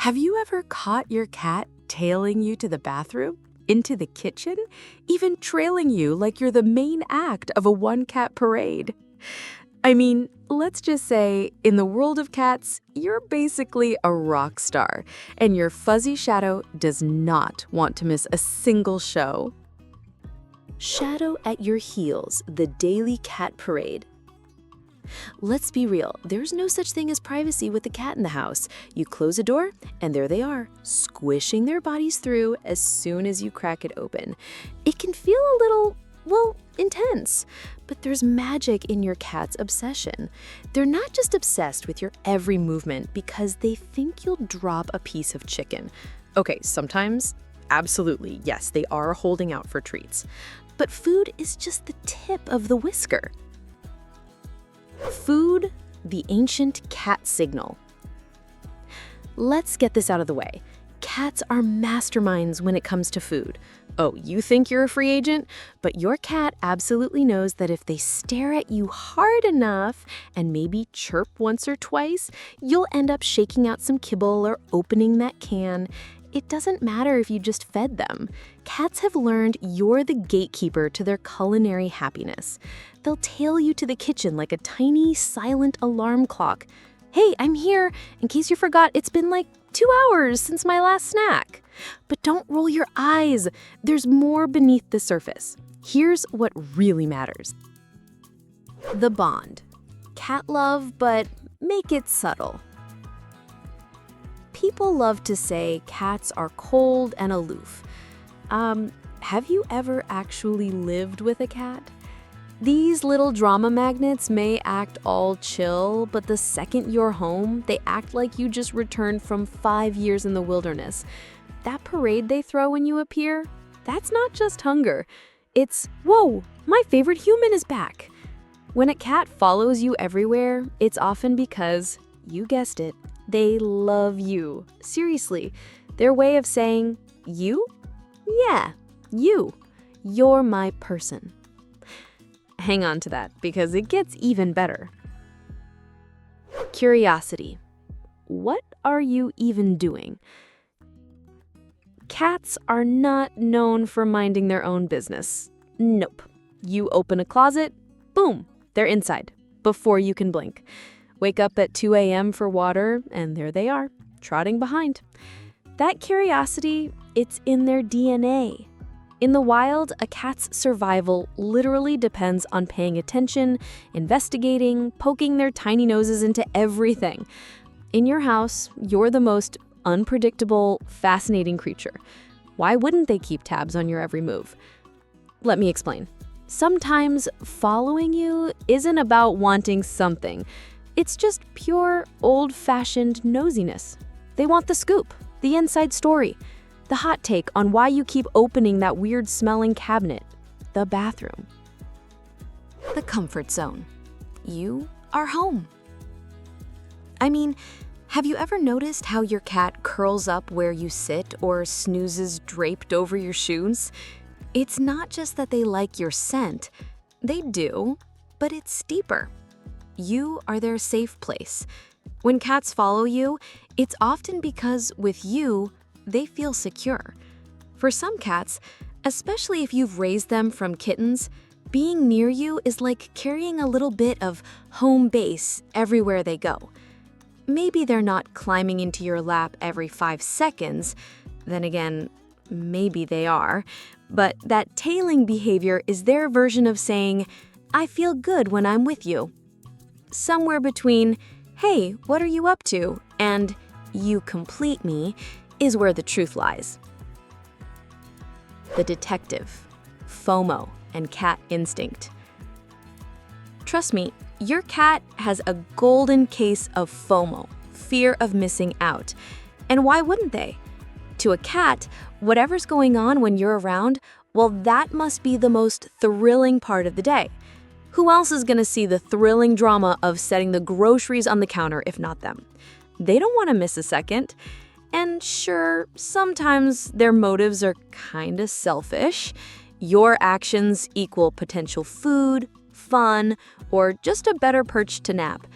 Have you ever caught your cat tailing you to the bathroom, into the kitchen, even trailing you like you're the main act of a one-cat parade? I mean, let's just say, in the world of cats, you're basically a rock star, and your fuzzy shadow does not want to miss a single show. Shadow at your heels, the daily cat parade. Let's be real, there's no such thing as privacy with the cat in the house. You close a door, and there they are, squishing their bodies through as soon as you crack it open. It can feel a little, well, intense, but there's magic in your cat's obsession. They're not just obsessed with your every movement because they think you'll drop a piece of chicken. Okay, sometimes, absolutely, yes, they are holding out for treats. But food is just the tip of the whisker. Food, the ancient cat signal. Let's get this out of the way. Cats are masterminds when it comes to food. Oh, you think you're a free agent? But your cat absolutely knows that if they stare at you hard enough and maybe chirp once or twice, you'll end up shaking out some kibble or opening that can. It doesn't matter if you just fed them. Cats have learned you're the gatekeeper to their culinary happiness. They'll tail you to the kitchen like a tiny, silent alarm clock. Hey, I'm here. In case you forgot, it's been like 2 hours since my last snack. But don't roll your eyes. There's more beneath the surface. Here's what really matters. The bond. Cat love, but make it subtle. People love to say cats are cold and aloof. Have you ever actually lived with a cat? These little drama magnets may act all chill, but the second you're home, they act like you just returned from 5 years in the wilderness. That parade they throw when you appear, that's not just hunger. It's, whoa, my favorite human is back. When a cat follows you everywhere, it's often because, you guessed it, they love you. Seriously, their way of saying, you? Yeah, you. You're my person. Hang on to that, because it gets even better. Curiosity. What are you even doing? Cats are not known for minding their own business. Nope. You open a closet, boom, they're inside, before you can blink. Wake up at 2 a.m. for water, and there they are, trotting behind. That curiosity, it's in their DNA. In the wild, a cat's survival literally depends on paying attention, investigating, poking their tiny noses into everything. In your house, you're the most unpredictable, fascinating creature. Why wouldn't they keep tabs on your every move? Let me explain. Sometimes following you isn't about wanting something. It's just pure, old-fashioned nosiness. They want the scoop, the inside story, the hot take on why you keep opening that weird-smelling cabinet, the bathroom. The comfort zone. You are home. I mean, have you ever noticed how your cat curls up where you sit or snoozes draped over your shoes? It's not just that they like your scent. They do, but it's deeper. You are their safe place. When cats follow you, it's often because with you, they feel secure. For some cats, especially if you've raised them from kittens, being near you is like carrying a little bit of home base everywhere they go. Maybe they're not climbing into your lap every 5 seconds. Then again, maybe they are. But that tailing behavior is their version of saying, I feel good when I'm with you. Somewhere between, hey, what are you up to? And you complete me is where the truth lies. The detective, FOMO, and cat instinct. Trust me, your cat has a golden case of FOMO, fear of missing out. And why wouldn't they? To a cat, whatever's going on when you're around, well, that must be the most thrilling part of the day. Who else is going to see the thrilling drama of setting the groceries on the counter if not them? They don't want to miss a second. And sure, sometimes their motives are kind of selfish. Your actions equal potential food, fun, or just a better perch to nap.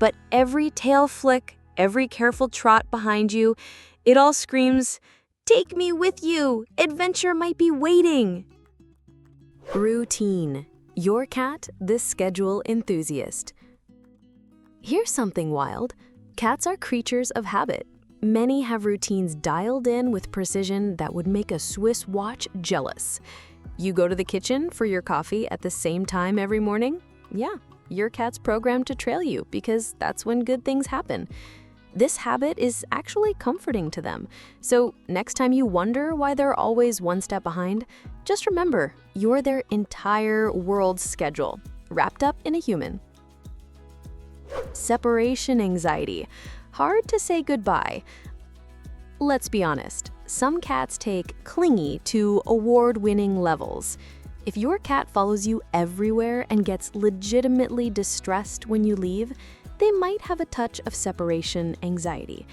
But every tail flick, every careful trot behind you, it all screams, "Take me with you! Adventure might be waiting!" Routine. Your cat, this schedule enthusiast. Here's something wild. Cats are creatures of habit. Many have routines dialed in with precision that would make a Swiss watch jealous. You go to the kitchen for your coffee at the same time every morning? Yeah, your cat's programmed to trail you because that's when good things happen. This habit is actually comforting to them. So next time you wonder why they're always one step behind, just remember, you're their entire world's schedule, wrapped up in a human. Separation anxiety. Hard to say goodbye. Let's be honest, some cats take clingy to award-winning levels. If your cat follows you everywhere and gets legitimately distressed when you leave, they might have a touch of separation anxiety.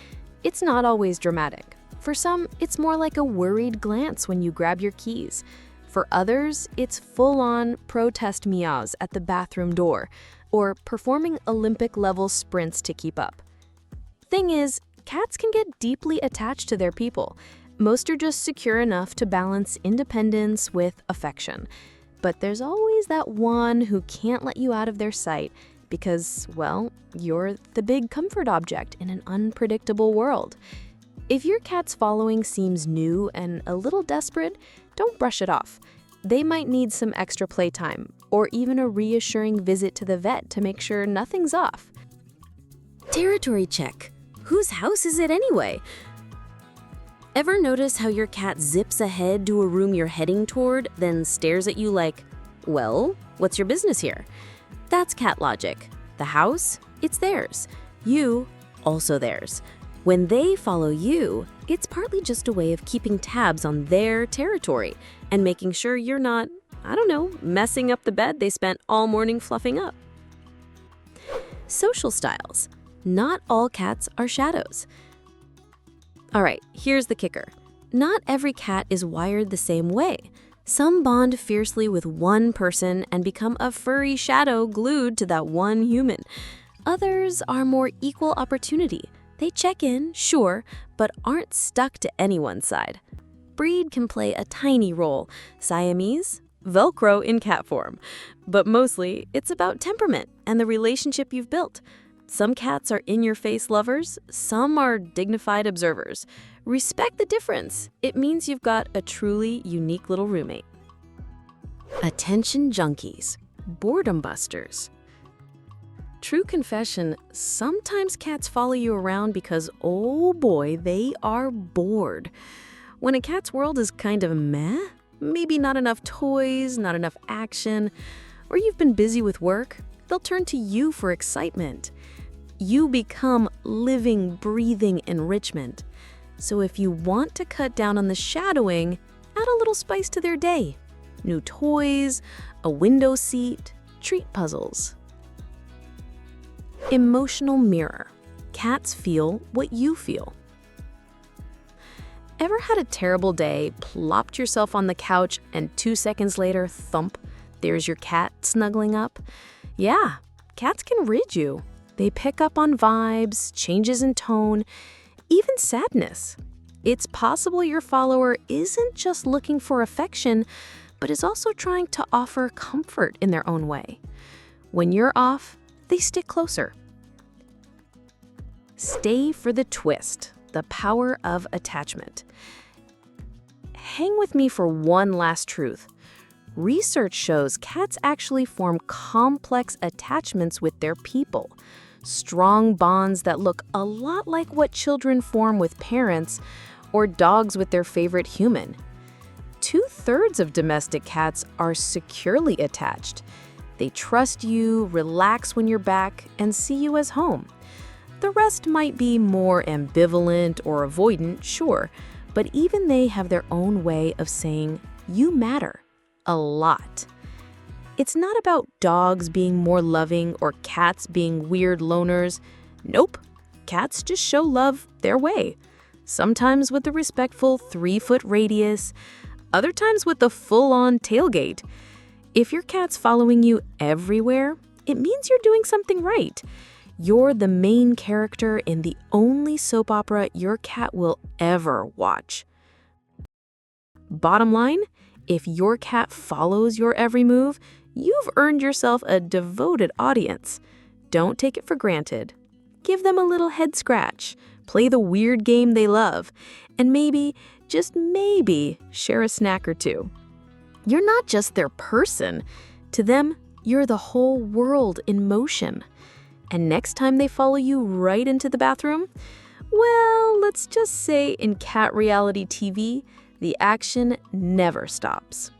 It's not always dramatic. For some, it's more like a worried glance when you grab your keys. For others, it's full-on protest meows at the bathroom door, or performing Olympic-level sprints to keep up. Thing is, cats can get deeply attached to their people. Most are just secure enough to balance independence with affection. But there's always that one who can't let you out of their sight because, well, you're the big comfort object in an unpredictable world. If your cat's following seems new and a little desperate, don't brush it off. They might need some extra playtime or even a reassuring visit to the vet to make sure nothing's off. Territory check. Whose house is it anyway? Ever notice how your cat zips ahead to a room you're heading toward, then stares at you like, well, what's your business here? That's cat logic. The house, it's theirs. You, also theirs. When they follow you, it's partly just a way of keeping tabs on their territory and making sure you're not, messing up the bed they spent all morning fluffing up. Social styles. Not all cats are shadows. All right, here's the kicker. Not every cat is wired the same way. Some bond fiercely with one person and become a furry shadow glued to that one human. Others are more equal opportunity. They check in, sure, but aren't stuck to anyone's side. Breed can play a tiny role. Siamese, Velcro in cat form. But mostly, it's about temperament and the relationship you've built. Some cats are in-your-face lovers, some are dignified observers. Respect the difference. It means you've got a truly unique little roommate. Attention junkies, boredom busters. True confession, sometimes cats follow you around because, oh boy, they are bored. When a cat's world is kind of meh, maybe not enough toys, not enough action, or you've been busy with work, they'll turn to you for excitement. You become living, breathing enrichment. So if you want to cut down on the shadowing, add a little spice to their day. New toys, a window seat, treat puzzles. Emotional mirror. Cats feel what you feel. Ever had a terrible day, plopped yourself on the couch, and 2 seconds later, thump, there's your cat snuggling up? Yeah, cats can rid you. They pick up on vibes, changes in tone, even sadness. It's possible your follower isn't just looking for affection, but is also trying to offer comfort in their own way. When you're off, they stick closer. Stay for the twist, the power of attachment. Hang with me for one last truth. Research shows cats actually form complex attachments with their people. Strong bonds that look a lot like what children form with parents or dogs with their favorite human. 2/3 of domestic cats are securely attached. They trust you, relax when you're back, and see you as home. The rest might be more ambivalent or avoidant, sure, but even they have their own way of saying, you matter, a lot. It's not about dogs being more loving or cats being weird loners. Nope, cats just show love their way. Sometimes with a respectful 3-foot radius, other times with the full-on tailgate. If your cat's following you everywhere, it means you're doing something right. You're the main character in the only soap opera your cat will ever watch. Bottom line, if your cat follows your every move, you've earned yourself a devoted audience. Don't take it for granted. Give them a little head scratch, play the weird game they love, and maybe, just maybe, share a snack or two. You're not just their person. To them, you're the whole world in motion. And next time they follow you right into the bathroom, well, let's just say in cat reality TV, the action never stops.